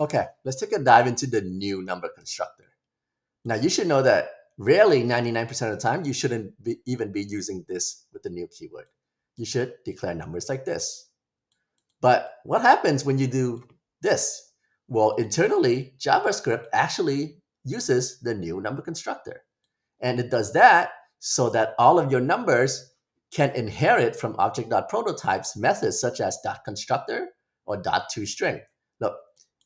Okay, let's take a dive into the new number constructor. Now you should know that rarely 99% of the time you shouldn't even be using this with the new keyword. You should declare numbers like this. But what happens when you do this? Well, internally, JavaScript actually uses the new number constructor. And it does that so that all of your numbers can inherit from object.prototypes methods such as .constructor or .toString. Look,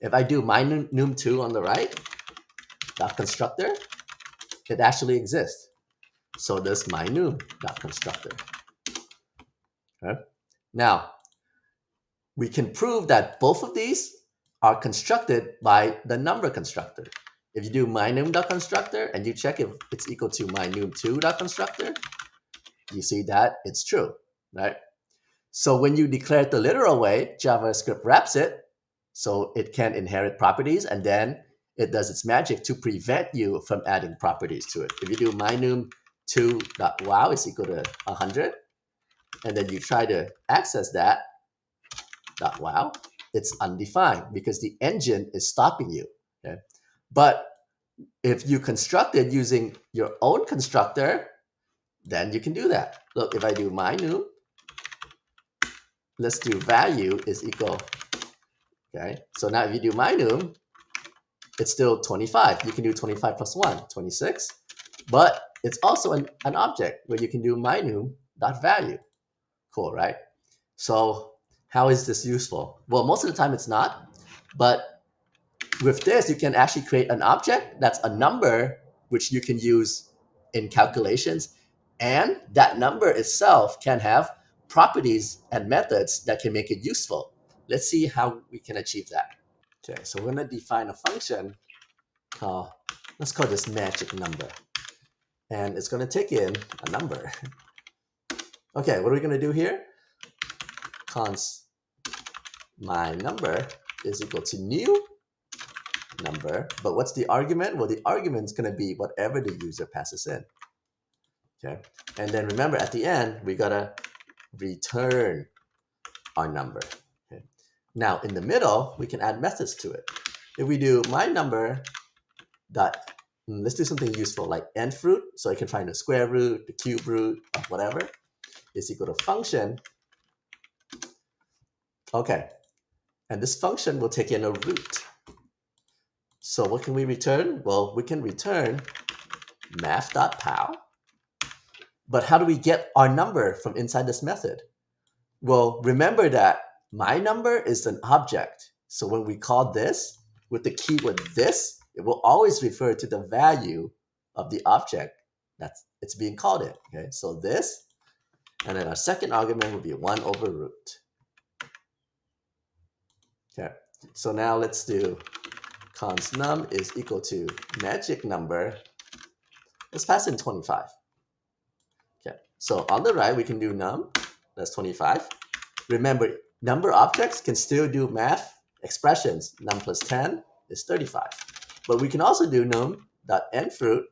if I do my num2 on the right, .constructor, it actually exists. So does my num.constructor. Okay? Now, we can prove that both of these are constructed by the number constructor. If you do mynum.constructor and you check if it's equal to mynum2.constructor, you see that it's true, right? So when you declare it the literal way, JavaScript wraps it so it can inherit properties, and then it does its magic to prevent you from adding properties to it. If you do mynum2.wow is equal to 100, and then you try to access that .wow, it's undefined because the engine is stopping you. Okay? But if you construct it using your own constructor, then you can do that. Look, if I do mynum, let's do value is equal. Okay, so now if you do mynum, it's still 25. You can do 25 plus 1, 26. But it's also an object where you can do mynum.value. Cool, right? So how is this useful? Well, most of the time it's not. But with this, you can actually create an object that's a number which you can use in calculations. And that number itself can have properties and methods that can make it useful. Let's see how we can achieve that. Okay, so we're going to define a function called, let's call this magic number. And it's going to take in a number. Okay, what are we going to do here? Const my number is equal to new number. But what's the argument? Well, the argument is going to be whatever the user passes in. Okay, and then remember at the end, we got to return our number. Okay. Now in the middle, we can add methods to it. If we do my number dot, let's do something useful like nth root, so I can find the square root, the cube root, or whatever, is equal to function. Okay, and this function will take in a root. So what can we return? Well, we can return math.pow. But how do we get our number from inside this method? Well, remember that my number is an object. So when we call this with the keyword this, it will always refer to the value of the object that it's being called in. Okay, so this, and then our second argument will be 1 over root. Okay, so now let's do const num is equal to magic number. Let's pass in 25. Okay, so on the right, we can do num, that's 25. Remember, number objects can still do math expressions. Num plus 10 is 35. But we can also do num.nfruit.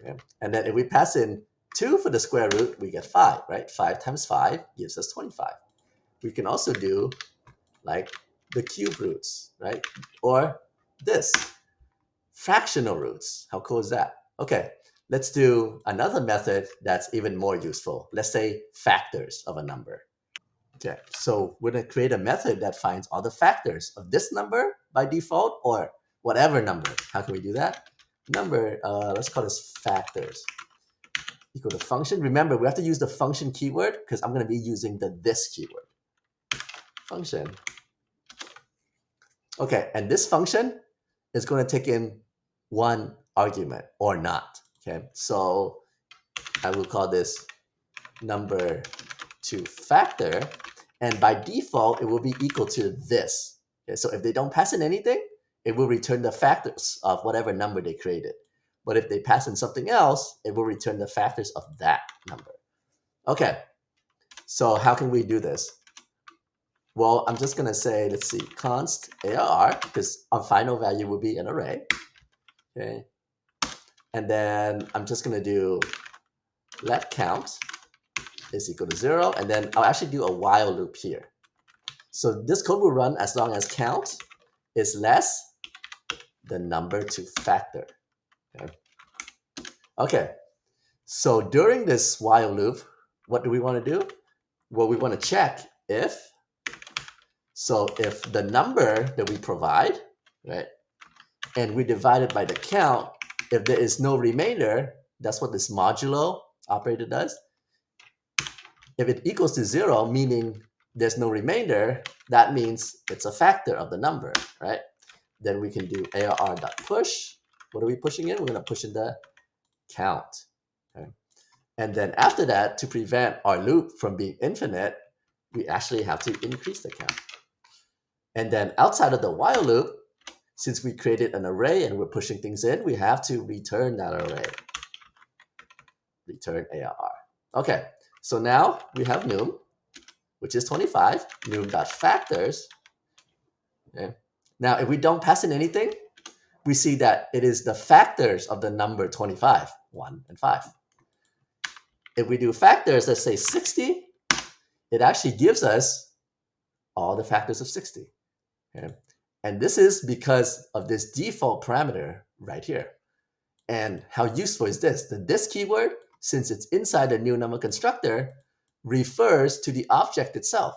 Okay? And then if we pass in 2 for the square root, we get 5, right? 5 times 5 gives us 25. We can also do like the cube roots, right? Or this, fractional roots. How cool is that? Okay, let's do another method that's even more useful. Let's say factors of a number. Okay, so we're going to create a method that finds all the factors of this number by default or whatever number. How can we do that? Number, let's call this factors equal to function. Remember, we have to use the function keyword because I'm going to be using the this keyword. Function. Okay, and this function is going to take in one argument or not. Okay, so I will call this number to factor, and by default, it will be equal to this. Okay, so if they don't pass in anything, it will return the factors of whatever number they created. But if they pass in something else, it will return the factors of that number. Okay, so how can we do this? Well, I'm just going to say, let's see, const ARR, because our final value will be an array. Okay, and then I'm just going to do let count is equal to 0, and then I'll actually do a while loop here. So this code will run as long as count is less the number to factor. Okay. So during this while loop, what do we want to do? Well, we want to check if the number that we provide, right, and we divide it by the count, if there is no remainder, that's what this modulo operator does. If it equals to 0, meaning there's no remainder, that means it's a factor of the number, right? Then we can do arr.push. What are we pushing in? We're going to push in the count. Okay? And then after that, to prevent our loop from being infinite, we actually have to increase the count. And then outside of the while loop, since we created an array and we're pushing things in, we have to return that array. Return ARR. Okay, so now we have num, which is 25, num.factors. Okay. Now, if we don't pass in anything, we see that it is the factors of the number 25, 1 and 5. If we do factors, let's say 60, it actually gives us all the factors of 60. Okay. And this is because of this default parameter right here. And how useful is this? This keyword, since it's inside the new number constructor, refers to the object itself.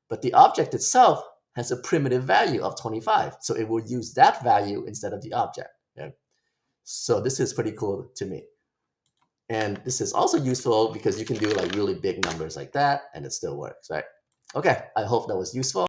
But the object itself has a primitive value of 25. So it will use that value instead of the object. Okay? So this is pretty cool to me. And this is also useful because you can do like really big numbers like that and it still works, right? Okay, I hope that was useful.